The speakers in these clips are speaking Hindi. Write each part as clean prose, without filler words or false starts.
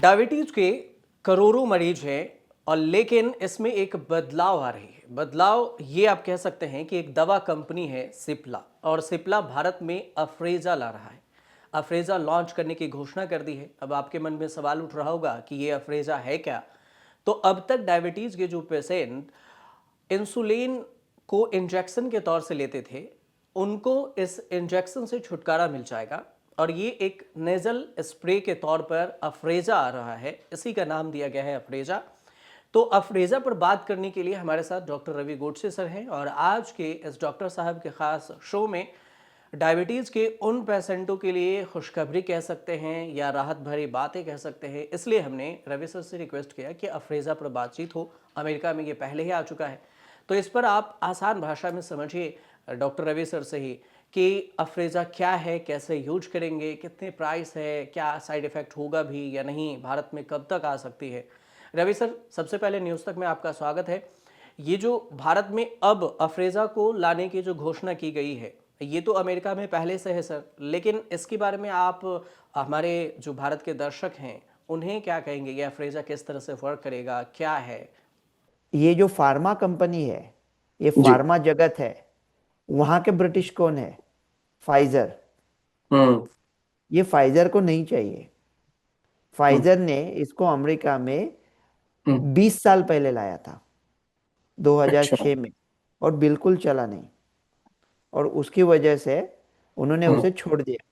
डायबिटीज के करोड़ों मरीज हैं और लेकिन इसमें एक बदलाव आ रही है। बदलाव ये आप कह सकते हैं कि एक दवा कंपनी है सिप्ला, और सिप्ला भारत में अफ्रेजा ला रहा है। अफ्रेजा लॉन्च करने की घोषणा कर दी है। अब आपके मन में सवाल उठ रहा होगा कि ये अफ्रेजा है क्या। तो अब तक डायबिटीज के जो पेशेंट इंसुलिन को इंजेक्शन के तौर से लेते थे, उनको इस इंजेक्शन से छुटकारा मिल जाएगा और ये एक नेजल स्प्रे के तौर पर अफ्रेजा आ रहा है। इसी का नाम दिया गया है अफ्रेजा। तो अफ्रेजा पर बात करने के लिए हमारे साथ डॉक्टर रवि गोडसे सर हैं और आज के इस डॉक्टर साहब के खास शो में डायबिटीज़ के उन पेशेंटों के लिए खुशखबरी कह सकते हैं या राहत भरी बातें कह सकते हैं, इसलिए हमने रवि सर से रिक्वेस्ट किया कि अफ्रेजा पर बातचीत हो। अमेरिका में ये पहले ही आ चुका है, तो इस पर आप आसान भाषा में समझिए डॉक्टर रवि सर से ही कि अफ्रेजा क्या है, कैसे यूज करेंगे, कितने प्राइस है, क्या साइड इफेक्ट होगा भी या नहीं, भारत में कब तक आ सकती है। रवि सर, सबसे पहले न्यूज़ तक में आपका स्वागत है। ये जो भारत में अब अफ्रेजा को लाने की जो घोषणा की गई है, ये तो अमेरिका में पहले से है सर, लेकिन इसके बारे में आप हमारे जो भारत के दर्शक हैं उन्हें क्या कहेंगे? ये अफ्रेजा किस तरह से वर्क करेगा, क्या है? ये जो फार्मा कंपनी है, ये जी। फार्मा जगत है। वहां के ब्रिटिश कौन है? फाइजर। हम्म। ये फाइजर को नहीं चाहिए। हम्म। फाइजर ने इसको अमेरिका में हम्म। 20 साल पहले लाया था, अच्छा। 2006 में, और बिल्कुल चला नहीं। और उसकी वजह से उन्होंने हम्म। उसे छोड़ दिया।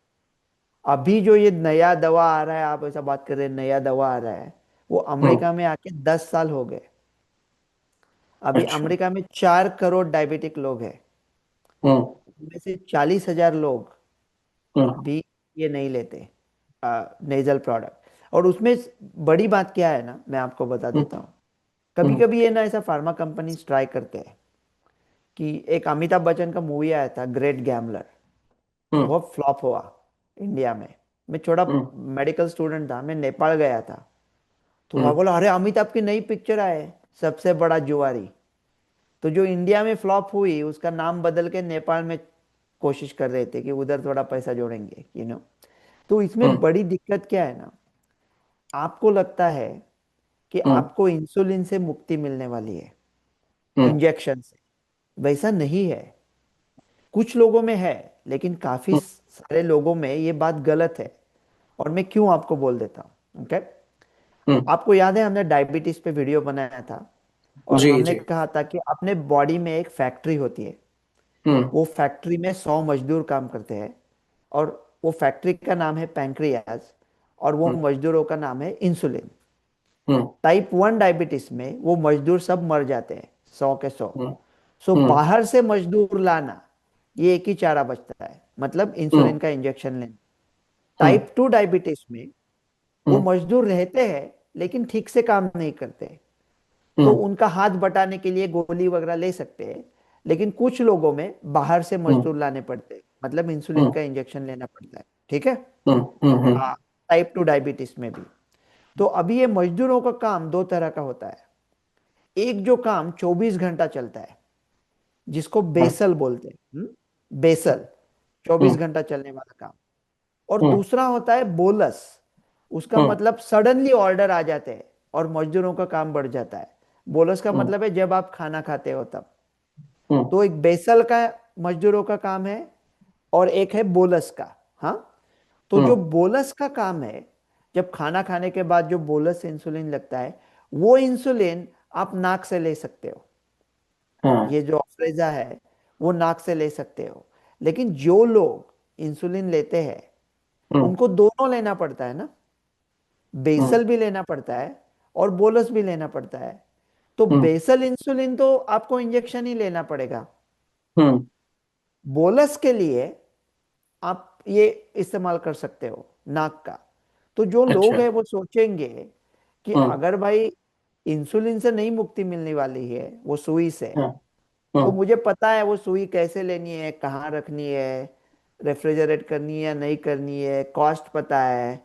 अभी जो ये नया दवा आ रहा है, आप ऐसा बात कर रहे हैं, नया दवा आ रहा है, वो हम्म। अमेरिका में आके 10 साल हो गए। अभी अच्छा। अमेरिका में 4 करोड़ डायबिटिक लोग हैं। हम्म। उनमें से 40,000 लोग हम्म। भी ये नहीं लेते नेजल प्रोडक्ट। और उसमें बड़ी बात क्या है ना, मैं आपको बता हम्म। देता हूँ। कभी हम्म। कभी ये ना ऐसा फार्मा कंपनी ट्राई करते हैं कि एक अमिताभ बच्चन का मूवी आया था ग्रेट गैम्बलर, हम्म। बहुत फ्लॉप हुआ इंडिया में। मैं छोटा हम्म। मेडिकल स्टूडेंट था, मैं नेपाल गया था। तो वहां हम्म। बोला, अरे अमिताभ की नई पिक्चर आए, सबसे बड़ा जुआरी। तो जो इंडिया में फ्लॉप हुई, उसका नाम बदल के नेपाल में कोशिश कर रहे थे कि उधर थोड़ा पैसा जोड़ेंगे, तो इसमें हम्म। बड़ी दिक्कत क्या है ना, आपको लगता है कि हम्म। आपको इंसुलिन से मुक्ति मिलने वाली है, हम्म। इंजेक्शन से। वैसा नहीं है। कुछ लोगों में है, लेकिन काफी हम्म। सारे लोगों में ये बात गलत है। और मैं क्यों आपको बोल देता हूँ, ओके। हम्म। आपको याद है, हमने डायबिटीज पे वीडियो बनाया था और जी हमने जी। कहा था कि अपने बॉडी में एक फैक्ट्री होती है। हम्म। वो फैक्ट्री में 100 मजदूर काम करते हैं, और वो फैक्ट्री का नाम है पैंक्रियाज, और वो हम्म। मजदूरों का नाम है इंसुलिन। हम्म। टाइप 1 डायबिटीज में वो मजदूर सब मर जाते हैं, 100 के 100। हम्म। सो हम्म। बाहर से मजदूर लाना, ये एक ही चारा बचता है, मतलब इंसुलिन हम्म। का इंजेक्शन लेना। हम्म। टाइप 2 डायबिटीज में वो हम्म। मजदूर रहते हैं, लेकिन ठीक से काम नहीं करते। तो हम्म। उनका हाथ बटाने के लिए गोली वगैरह ले सकते हैं, लेकिन कुछ लोगों में बाहर से हम्म। मजदूर लाने पड़ते हैं, मतलब इंसुलिन हम्म। का इंजेक्शन लेना पड़ता है। ठीक है। हम्म। हम्म। हाँ, टाइप 2 डायबिटीज में भी। तो अभी ये मजदूरों का काम दो तरह का होता है। एक जो काम 24 घंटा चलता है, जिसको बेसल बोलते हैं, बेसल, 24 घंटा चलने वाला काम। और हम्म। दूसरा होता है बोलस। उसका हम्म। मतलब सडनली ऑर्डर आ जाते हैं और मजदूरों का काम बढ़ जाता है। बोलस का हम्म। मतलब है जब आप खाना खाते हो तब। हम्म। तो एक बेसल का मजदूरों का काम है, और एक है बोलस का। हाँ। तो जो हम्म। बोलस का काम है, जब खाना खाने के बाद जो बोलस इंसुलिन लगता है, वो इंसुलिन आप नाक से ले सकते हो। हाँ। ये जो अफ्रेजा है, वो नाक से ले सकते हो। लेकिन जो लोग इंसुलिन लेते हैं, हम्म। उनको दोनों लेना पड़ता है ना, हम्म। बेसल भी लेना पड़ता है और बोलस भी लेना पड़ता है। तो हम्म। बेसल इंसुलिन तो आपको इंजेक्शन ही लेना पड़ेगा। हम्म। बोलस के लिए आप ये इस्तेमाल कर सकते हो, नाक का। तो जो लोग अच्छा। हैं वो सोचेंगे कि हम्म। अगर भाई इंसुलिन से नहीं मुक्ति मिलने वाली है, वो सुई से, हाँ। तो हम्म। मुझे पता है वो सुई कैसे लेनी है, कहाँ रखनी है, रेफ्रिजरेट करनी है या नहीं करनी है, कॉस्ट पता है,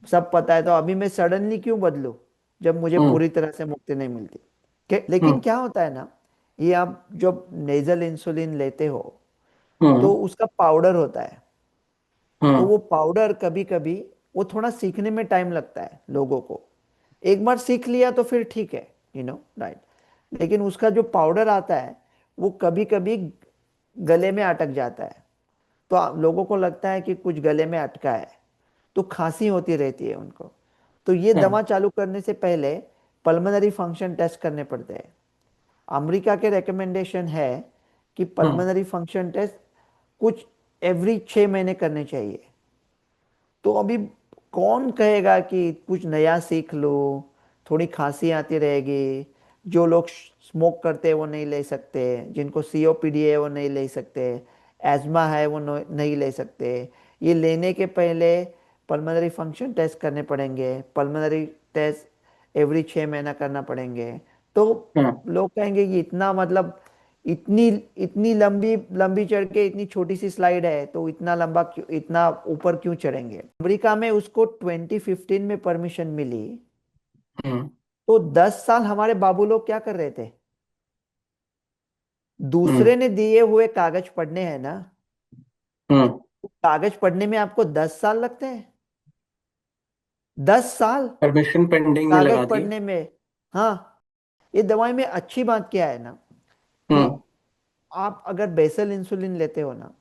सब पता है। तो अभी मैं सडनली क्यों बदलूं, जब मुझे हम्म। पूरी तरह से मुक्ति नहीं मिलती। लेकिन हम्म। क्या होता है ना, ये आप जब नेजल इंसुलिन लेते हो, तो हम्म। उसका पाउडर होता है। तो हम्म। वो पाउडर कभी कभी वो थोड़ा सीखने में टाइम लगता है लोगों को। एक बार सीख लिया तो फिर ठीक है, राइट। लेकिन उसका जो पाउडर आता है वो कभी कभी गले में अटक जाता है, तो लोगों को लगता है कि कुछ गले में अटका है, तो खांसी होती रहती है उनको। तो ये हाँ। दवा चालू करने से पहले पल्मोनरी फंक्शन टेस्ट करने पड़ते हैं। अमेरिका के रिकमेंडेशन है कि हाँ। पल्मोनरी फंक्शन टेस्ट कुछ एवरी 6 महीने करने चाहिए। तो अभी कौन कहेगा कि कुछ नया सीख लो, थोड़ी खांसी आती रहेगी। जो लोग स्मोक करते हैं वो नहीं ले सकते, जिनको सीओपीडी है वो नहीं ले सकते, एज्मा है वो नहीं ले सकते। ये लेने के पहले पल्मोनरी फंक्शन टेस्ट करने पड़ेंगे, पल्मोनरी टेस्ट एवरी 6 महीना करना पड़ेंगे। तो हाँ। लोग कहेंगे कि इतना मतलब इतनी इतनी लंबी लंबी चढ़ के इतनी छोटी सी स्लाइड है, तो इतना लंबा क्यों, इतना ऊपर क्यों चढ़ेंगे। अमेरिका में उसको 2015 में परमिशन मिली। हम्म। तो 10 साल हमारे बाबू लोग क्या कर रहे थे, दूसरे हम्म। ने दिए हुए कागज पढ़ने हैं ना। हम्म। कागज पढ़ने में आपको 10 साल लगते हैं, 10 साल परमिशन पेंडिंग में कागज लगा दिए। पढ़ने में। हाँ, ये दवाई में अच्छी बात क्या है ना, कि हम्म। आप अगर बेसल इंसुलिन लेते हो ना,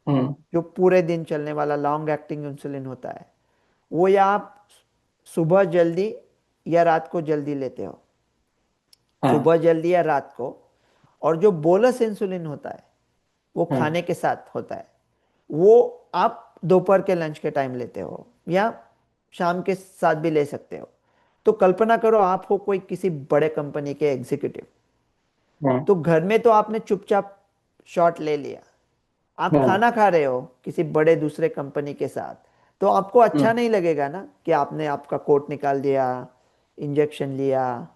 हम्म। जो पूरे दिन चलने वाला लॉन्ग एक्टिंग इंसुलिन होता है, वो या आप सुबह जल्दी या रात को जल्दी लेते हो, हाँ। सुबह जल्दी या रात को। और जो बोलस इंसुलिन होता है वो हाँ। खाने के साथ होता है, वो आप दोपहर के लंच के टाइम लेते हो या शाम के साथ भी ले सकते हो। तो कल्पना करो आप हो कोई किसी बड़े कंपनी के एग्जीक्यूटिव, हाँ। तो घर में तो आपने चुपचाप शॉट ले लिया, आप हाँ। खाना खा रहे हो किसी बड़े दूसरे कंपनी के साथ, तो आपको अच्छा हम्म। नहीं लगेगा ना कि आपने आपका कोट निकाल दिया, इंजेक्शन लिया,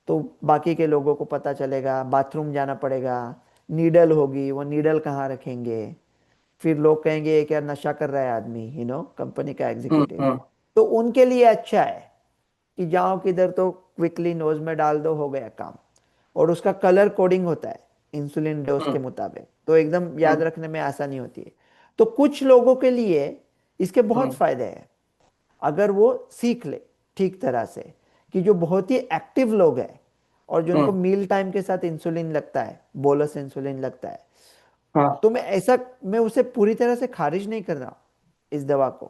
तो बाकी के लोगों को पता चलेगा, बाथरूम जाना पड़ेगा, नीडल होगी, वो नीडल कहाँ रखेंगे, फिर लोग कहेंगे ये क्या नशा कर रहा है आदमी, कंपनी का हम्म। एग्जीक्यूटिव। तो उनके लिए अच्छा है कि जाओ किधर तो क्विकली नोज में डाल दो, हो गया काम। और उसका कलर कोडिंग होता है इंसुलिन डोज के हम्म। मुताबिक, तो एकदम याद हम्म। रखने में आसानी होती है। तो कुछ लोगों के लिए इसके बहुत हम्म। फायदे हैं, अगर वो सीख ले ठीक तरह से। कि जो बहुत ही एक्टिव लोग हैं और जिनको हम्म। मील टाइम के साथ इंसुलिन लगता है, बोलस इंसुलिन लगता है, हाँ। तो मैं उसे पूरी तरह से खारिज नहीं कर रहा हूं इस दवा को।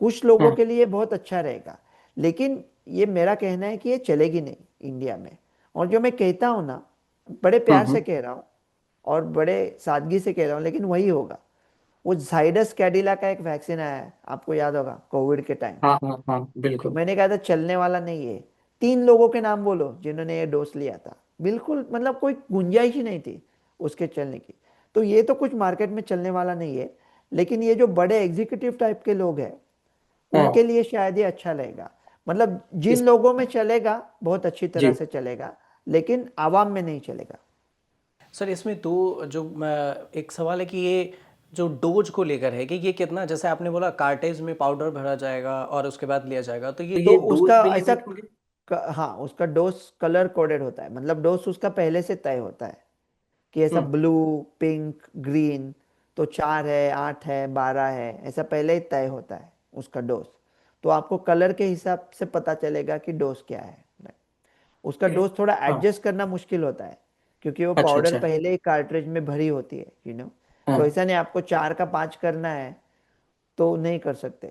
कुछ लोगों हाँ। के लिए बहुत अच्छा रहेगा, लेकिन ये मेरा कहना है कि ये चलेगी नहीं इंडिया में। और जो मैं कहता हूं ना, बड़े प्यार से हम्म। कह रहा हूं और बड़े सादगी से कह रहा हूं, लेकिन वही होगा। वो जाइडस कैडिला का एक वैक्सीन आया है, आपको याद होगा, कोविड के टाइम। हाँ। हाँ। हाँ बिल्कुल। मैंने कहा था चलने वाला नहीं है। 3 लोगों के नाम बोलो जिन्होंने ये डोज लिया था, बिल्कुल मतलब कोई गुंजाइश ही नहीं थी उसके चलने की। तो ये तो कुछ मार्केट में चलने वाला नहीं है। लेकिन ये जो बड़े एग्जीक्यूटिव टाइप के लोग हैं, उनके हाँ। लिए शायद ये अच्छा रहेगा। मतलब जिन इस लोगों में चलेगा बहुत अच्छी तरह जी। से चलेगा, लेकिन आवाम में नहीं चलेगा। सर इसमें दो जो एक सवाल है कि ये जो डोज को लेकर है कि ये कितना, जैसे आपने बोला कार्टेज में पाउडर भरा जाएगा और उसके बाद लिया जाएगा, तो ये तो तो ये उसका डोज भी ऐसा लिमिट होंगे। हाँ, उसका डोज कलर कोडेड होता है, मतलब डोज उसका पहले से तय होता है कि ऐसा हम्म। ब्लू, पिंक, ग्रीन, तो 4 है, 8 है, 12 है, ऐसा पहले ही तय होता है उसका डोज। तो आपको कलर के हिसाब से पता चलेगा कि डोज क्या है। उसका ए, डोज थोड़ा हाँ। एडजस्ट करना मुश्किल होता है, क्योंकि वो अच्छा पाउडर अच्छा। पहले ही कार्ट्रिज में भरी होती है, तो हाँ। ऐसा नहीं आपको 4 का 5 करना है तो नहीं कर सकते।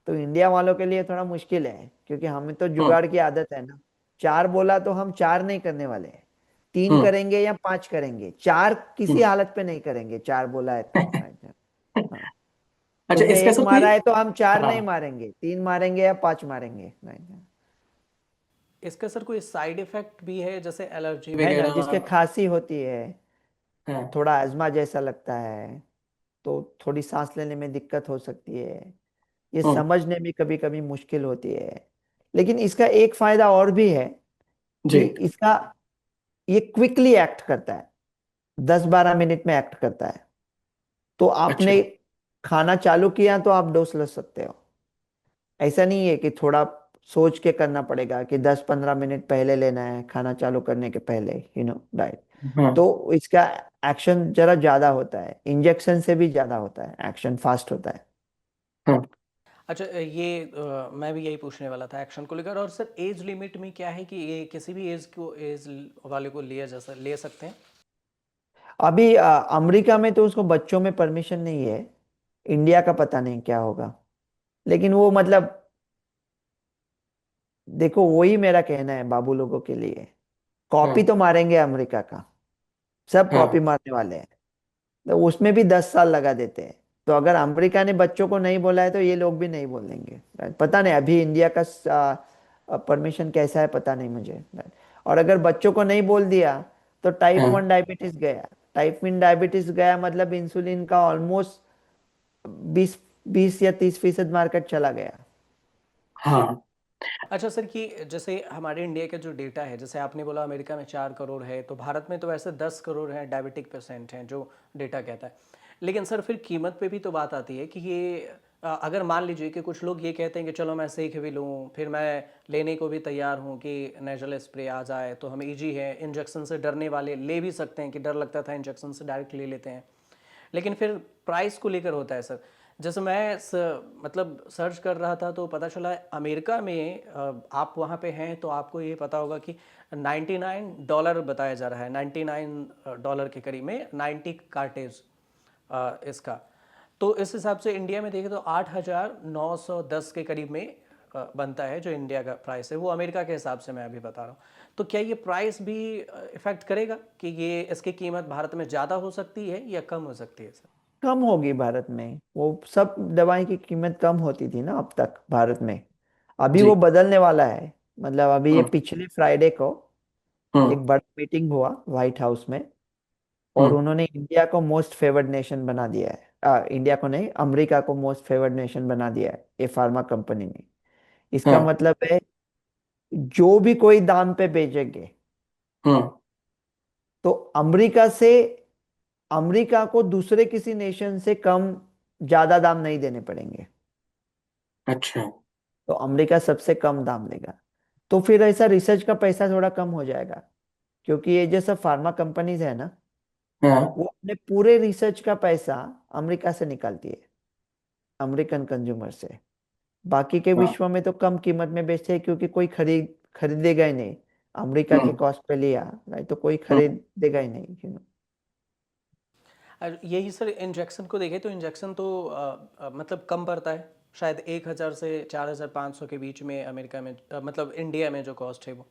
तो इंडिया वालों के लिए थोड़ा मुश्किल है, क्योंकि हमें तो हम्म। जुगाड़ की आदत है ना। 4 बोला तो हम 4 नहीं करने वाले हैं, 3 हम्म। करेंगे या 5 करेंगे, 4 किसी हम्म। हालत पे नहीं करेंगे, 4 बोला है तो। हाँ, अच्छा तुमने इसका एक सर कोई। मारा है तो हम 4 हाँ। नहीं मारेंगे, 3 मारेंगे या 5 मारेंगे। इसका सर कोई साइड इफेक्ट भी है, जैसे एलर्जी है ना, वगैरह? जिसके खांसी होती है, हाँ। थोड़ा अजमा जैसा लगता है, तो थोड़ी सांस लेने में दिक्कत हो सकती है, ये हम्म। समझने में कभी कभी मुश्किल होती है। लेकिन इसका एक फायदा और भी है जी। कि इसका ये क्विकली एक्ट करता है, 10-12 मिनट में एक्ट करता है। तो अच्छा। आपने खाना चालू किया तो आप डोज ले सकते हो। ऐसा नहीं है कि थोड़ा सोच के करना पड़ेगा कि 10-15 मिनट पहले लेना है खाना चालू करने के पहले, राइट। हाँ। तो इसका एक्शन जरा ज्यादा होता है, इंजेक्शन से भी ज्यादा होता है, एक्शन फास्ट होता है। हाँ। अच्छा, ये मैं भी यही पूछने वाला था एक्शन को लेकर। और सर एज लिमिट में क्या है कि ये किसी भी एज वाले को ले सकते हैं? अभी अमेरिका में तो उसको बच्चों में परमिशन नहीं है। इंडिया का पता नहीं क्या होगा। लेकिन वो मतलब देखो, वही मेरा कहना है बाबू लोगों के लिए। कॉपी हाँ तो मारेंगे अमेरिका का, सब कॉपी हाँ मारने वाले हैं। तो उसमें भी 10 साल लगा देते हैं। तो अगर अमेरिका ने बच्चों को नहीं बोला है तो ये लोग भी नहीं बोलेंगे। पता नहीं अभी इंडिया का परमिशन कैसा है, पता नहीं मुझे। और अगर बच्चों को नहीं बोल दिया तो टाइप 1 हाँ डायबिटीज गया। टाइप 1 डायबिटीज गया मतलब इंसुलिन का ऑलमोस्ट 20 20 या 30% मार्केट चला गया। हाँ अच्छा सर, कि जैसे हमारे इंडिया का जो डेटा है, जैसे आपने बोला अमेरिका में 4 करोड़ है, तो भारत में तो वैसे 10 करोड़ हैं डायबिटिक पेशेंट हैं जो डेटा कहता है। लेकिन सर फिर कीमत पे भी तो बात आती है कि ये अगर मान लीजिए कि कुछ लोग ये कहते हैं कि चलो मैं सीख भी लूँ, फिर मैं लेने को भी तैयार हूँ कि नेजल स्प्रे आ जाए तो हमें ईजी है, इंजेक्शन से डरने वाले ले भी सकते हैं कि डर लगता था इंजेक्शन से डायरेक्ट ले लेते हैं। लेकिन फिर प्राइस को लेकर होता है सर। जैसे मैं मतलब सर्च कर रहा था तो पता चला अमेरिका में आप वहाँ पे हैं तो आपको ये पता होगा कि $99 बताया जा रहा है, $99 के करीब में 90 कार्टेज इसका। तो इस हिसाब से इंडिया में देखें तो 8,910 के करीब में बनता है जो इंडिया का प्राइस है, वो अमेरिका के हिसाब से मैं अभी बता रहा हूँ। तो क्या ये प्राइस भी इफेक्ट करेगा कि ये इसकी कीमत भारत में ज़्यादा हो सकती है या कम हो सकती है सर? कम होगी भारत में। वो सब दवाई की कीमत कम होती थी ना अब तक भारत में। अभी जी। वो बदलने वाला है। मतलब अभी ये हम्म पिछले फ्राइडे को हम्म एक बड़ा मीटिंग हुआ व्हाइट हाउस में। और हम्म उन्होंने इंडिया को मोस्ट फेवर्ड नेशन बना दिया है। इंडिया को नहीं, अमेरिका को मोस्ट फेवर्ड नेशन बना दिया है ये फार्मा कंपनी ने। इसका हाँ मतलब है जो भी कोई दाम पे बेचेंगे हम्म तो अमेरिका को दूसरे किसी नेशन से कम ज्यादा दाम नहीं देने पड़ेंगे। अच्छा। तो अमेरिका सबसे कम दाम लेगा। तो फिर ऐसा रिसर्च का पैसा थोड़ा कम हो जाएगा। क्योंकि ये जो सब फार्मा कंपनीज है ना, हाँ वो अपने पूरे रिसर्च का पैसा अमेरिका से निकालती है, अमेरिकन कंज्यूमर से। बाकी के हाँ विश्व में तो कम कीमत में बेचते हैं क्योंकि कोई खरीदेगा ही नहीं। अमेरिका के हम्म कॉस्ट पे लिया नहीं तो कोई हम्म खरीदेगा ही नहीं। यही सर इंजेक्शन को देखें तो इंजेक्शन तो मतलब कम पड़ता है, शायद 1,000 से 4,500 के बीच में अमेरिका में, मतलब इंडिया में जो कॉस्ट है वो।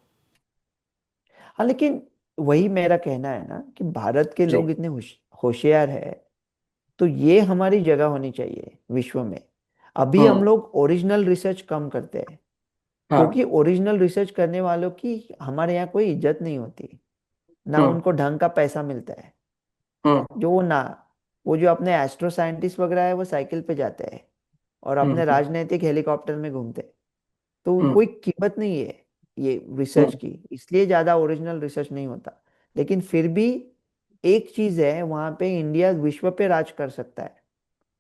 हाँ, लेकिन वही मेरा कहना है ना कि भारत के जी। लोग इतने होशियार है। तो ये हमारी जगह होनी चाहिए विश्व में। अभी हम हम्म लोग ओरिजिनल रिसर्च कम करते हैं। हाँ क्योंकि ओरिजिनल रिसर्च करने वालों की हमारे यहाँ कोई इज्जत नहीं होती, ना हम्म उनको ढंग का पैसा मिलता है। हम्म जो वो ना वो जो अपने एस्ट्रो साइंटिस्ट वगैरह है वो साइकिल पे जाते हैं और अपने हम्म राजनीतिक हेलीकॉप्टर में घूमते हैं। तो हम्म कोई कीमत नहीं है ये रिसर्च हम्म की, इसलिए ज्यादा ओरिजिनल रिसर्च नहीं होता। लेकिन फिर भी एक चीज है, वहां पे इंडिया विश्व पे राज कर सकता है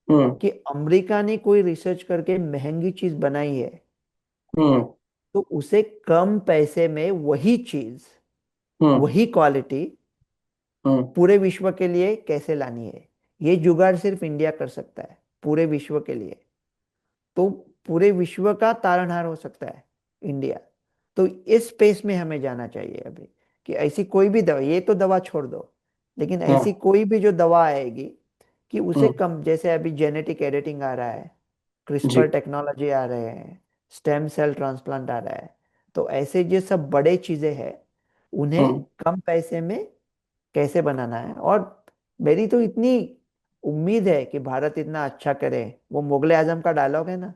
हम्म कि अमेरिका ने कोई रिसर्च करके महंगी चीज बनाई है हम्म तो उसे कम पैसे में वही चीज, हम्म वही क्वालिटी हम्म पूरे विश्व के लिए कैसे लानी है। ये जुगाड़ सिर्फ इंडिया कर सकता है पूरे विश्व के लिए। तो पूरे विश्व का तारनहार हो सकता है इंडिया। तो इस स्पेस में हमें जाना चाहिए अभी कि ऐसी कोई भी दवा, ये तो दवा छोड़ दो, लेकिन ऐसी हाँ कोई भी जो दवा आएगी कि उसे हम्म कम, जैसे अभी जेनेटिक एडिटिंग आ रहा है, जी। क्रिस्पर टेक्नोलॉजी आ रहे हैं, स्टेम सेल ट्रांसप्लांट आ रहा है। तो ऐसे जो सब बड़े चीजें हैं उन्हें हम्म कम पैसे में कैसे बनाना है। और मेरी तो इतनी उम्मीद है कि भारत इतना अच्छा करे। वो मुगले आजम का डायलॉग है ना,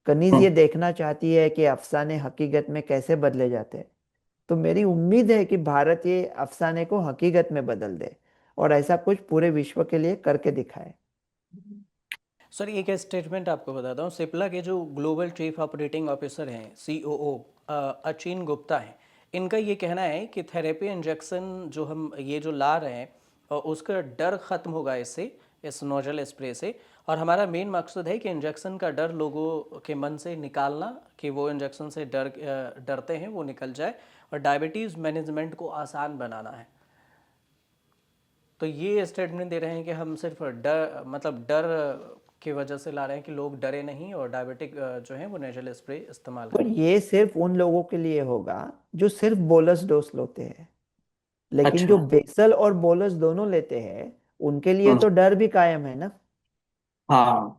कनीज हम्म ये देखना चाहती है कि अफसाने हकीकत में कैसे बदले जाते हैं। तो मेरी उम्मीद है कि भारत ये अफसाने को हकीकत में बदल दे और ऐसा कुछ पूरे विश्व के लिए करके दिखाए। सर एक स्टेटमेंट आपको बताता हूँ, सिप्ला के जो ग्लोबल चीफ ऑपरेटिंग ऑफिसर हैं, COO अचिन गुप्ता हैं, इनका ये कहना है कि थेरेपी इंजेक्शन जो हम ये जो ला रहे हैं उसका डर ख़त्म होगा इससे, इस नोजल स्प्रे से। और हमारा मेन मकसद है कि इंजेक्शन का डर लोगों के मन से निकालना, कि वो इंजेक्शन से डरते हैं वो निकल जाए, और डायबिटीज़ मैनेजमेंट को आसान बनाना है। तो ये स्टेटमेंट दे रहे हैं कि हम सिर्फ डर, मतलब डर की वजह से ला रहे हैं कि लोग डरे नहीं और डायबिटिक जो है वो नेजल स्प्रे इस्तेमाल तो करें। ये सिर्फ उन लोगों के लिए होगा जो सिर्फ बोलस डोज लेते हैं, लेकिन जो अच्छा। बेसल और बोलस दोनों लेते हैं उनके लिए हम्म। तो डर भी कायम है ना। हाँ।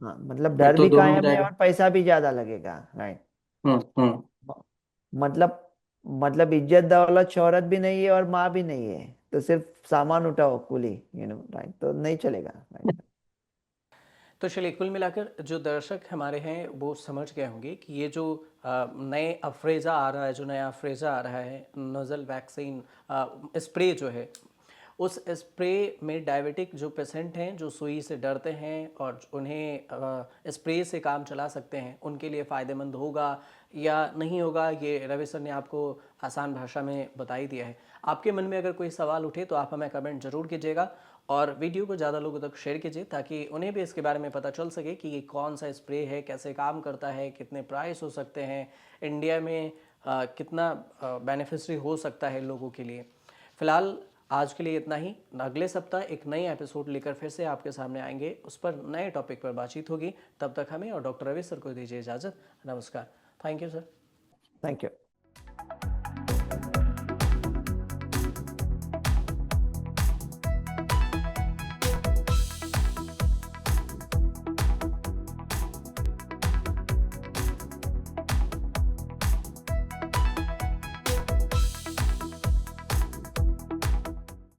हाँ, मतलब फिर डर तो भी दोनों हो कायम है जाएगा। और पैसा भी ज्यादा लगेगा, राइट। हम्म। मतलब मतलब इज्जत दौलत शोहरत भी नहीं है और माँ भी नहीं है, तो सिर्फ सामान उठाओ कुली, राइट, तो नहीं चलेगा, राइट। तो चलिए, कुल मिलाकर जो दर्शक हमारे हैं वो समझ गए होंगे कि ये जो नए अफ्रेज़ा आ रहा है, जो नया अफ्रेज़ा आ रहा है नज़ल वैक्सीन स्प्रे जो है, उस स्प्रे में डायबिटिक जो पेशेंट हैं जो सुई से डरते हैं और उन्हें स्प्रे से काम चला सकते हैं, उनके लिए फ़ायदेमंद होगा या नहीं होगा, ये रवि सर ने आपको आसान भाषा में बता ही दिया है। आपके मन में अगर कोई सवाल उठे तो आप हमें कमेंट ज़रूर कीजिएगा और वीडियो को ज़्यादा लोगों तक शेयर कीजिए ताकि उन्हें भी इसके बारे में पता चल सके कि ये कौन सा स्प्रे है, कैसे काम करता है, कितने प्राइस हो सकते हैं, इंडिया में कितना बेनिफिशियरी हो सकता है लोगों के लिए। फ़िलहाल आज के लिए इतना ही। अगले सप्ताह एक नई एपिसोड लेकर फिर से आपके सामने आएंगे, उस पर नए टॉपिक पर बातचीत होगी। तब तक हमें और डॉक्टर रवि सर को दीजिए इजाज़त। नमस्कार। Thank you sir. Thank you.